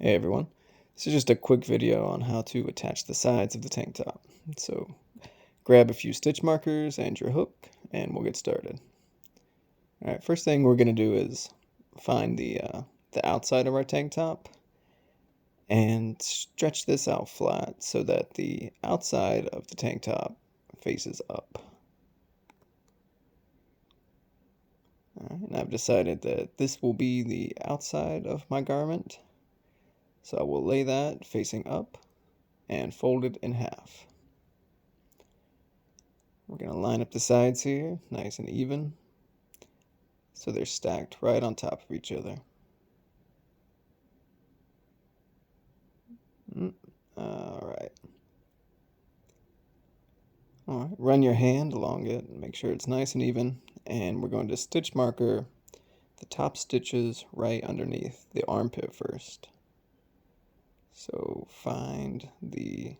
Hey everyone, this is just a quick video on how to attach the sides of the tank top. So grab a few stitch markers and your hook and we'll get started. Alright, first thing we're going to do is find the outside of our tank top and stretch this out flat so that the outside of the tank top faces up. Alright, and I've decided that this will be the outside of my garment. So I will lay that facing up and fold it in half. We're going to line up the sides here, nice and even, so they're stacked right on top of each other. Alright. Alright, run your hand along it and make sure it's nice and even, and we're going to stitch marker the top stitches right underneath the armpit first. So find the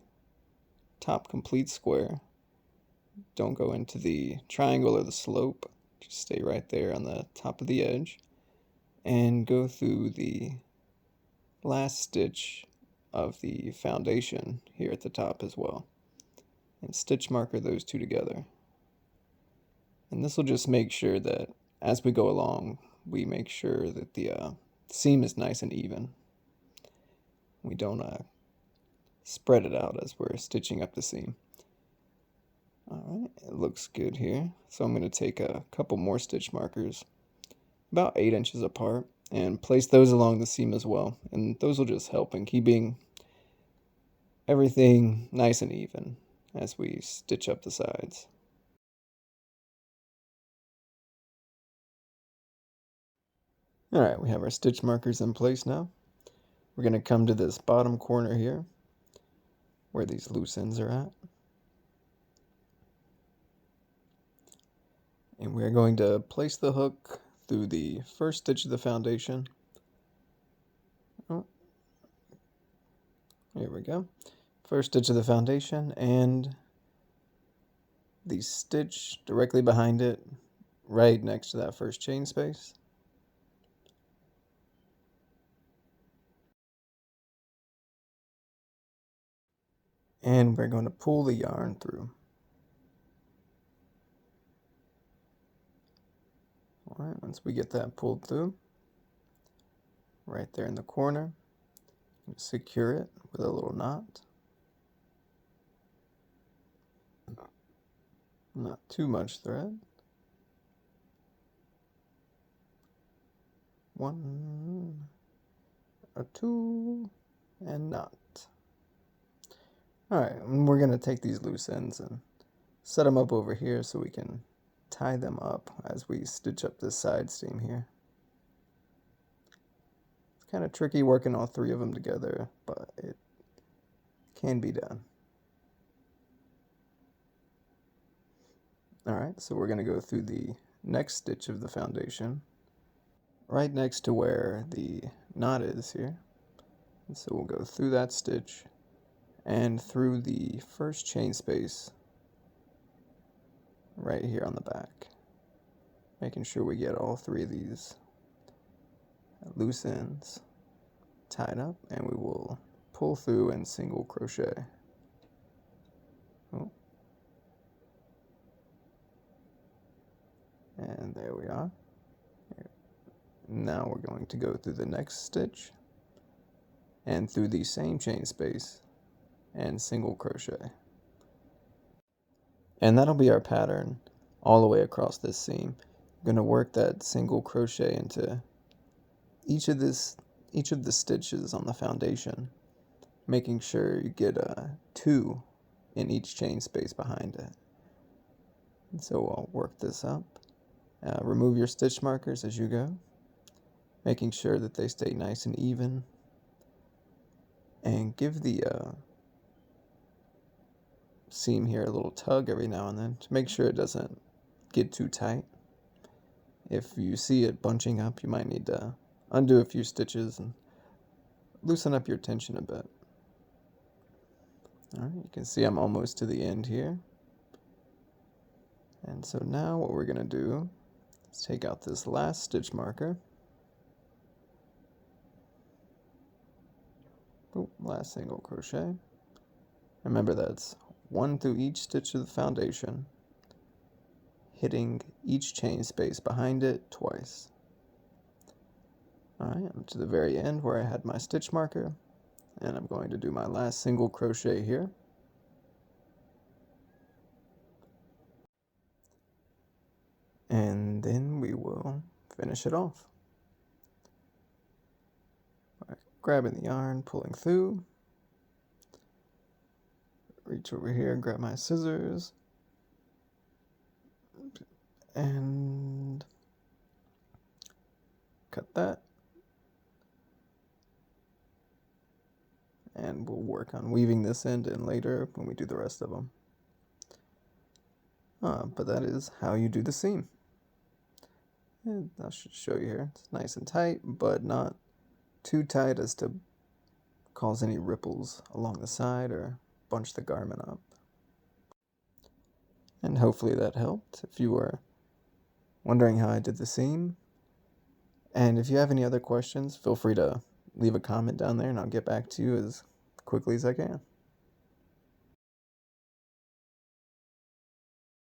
top complete square. Don't go into the triangle or the slope. Just stay right there on the top of the edge and go through the last stitch of the foundation here at the top as well, and stitch marker those two together. And this will just make sure that as we go along, we make sure that the seam is nice and even. We don't spread it out as we're stitching up the seam. Alright, it looks good here. So I'm going to take a couple more stitch markers, about 8 inches apart, and place those along the seam as well. And those will just help in keeping everything nice and even as we stitch up the sides. Alright, we have our stitch markers in place now. We're going to come to this bottom corner here where these loose ends are at. And we're going to place the hook through the first stitch of the foundation. Oh, here we go. First stitch of the foundation and the stitch directly behind it, right next to that first chain space. And we're going to pull the yarn through. Alright, once we get that pulled through, right there in the corner, secure it with a little knot. Not too much thread. 1 or 2 and knot. Alright, and we're going to take these loose ends and set them up over here so we can tie them up as we stitch up this side seam here. It's kind of tricky working all 3 of them together, but it can be done. Alright, so we're going to go through the next stitch of the foundation, right next to where the knot is here. And so we'll go through that stitch and through the first chain space right here on the back, making sure we get all 3 of these loose ends tied up, and we will pull through and single crochet. Oh. And there we are. Now we're going to go through the next stitch and through the same chain space and single crochet. And that'll be our pattern all the way across this seam. I'm going to work that single crochet into each of the stitches on the foundation, making sure you get 2 in each chain space behind it. And so I'll work this up. Remove your stitch markers as you go, making sure that they stay nice and even, and give the seam here a little tug every now and then to make sure it doesn't get too tight. If you see it bunching up, you might need to undo a few stitches and loosen up your tension a bit. Alright, you can see I'm almost to the end here. And so now what we're going to do is take out this last stitch marker Boop, last single crochet. Remember that's 1 through each stitch of the foundation, hitting each chain space behind it twice. Alright, I'm to the very end where I had my stitch marker, and I'm going to do my last single crochet here. And then we will finish it off. By grabbing the yarn, pulling through, reach over here, grab my scissors, and cut that. And we'll work on weaving this end in later when we do the rest of them. But that is how you do the seam. And I should show you here. It's nice and tight, but not too tight as to cause any ripples along the side or bunch the garment up. And hopefully that helped if you were wondering how I did the seam. And if you have any other questions, feel free to leave a comment down there and I'll get back to you as quickly as I can.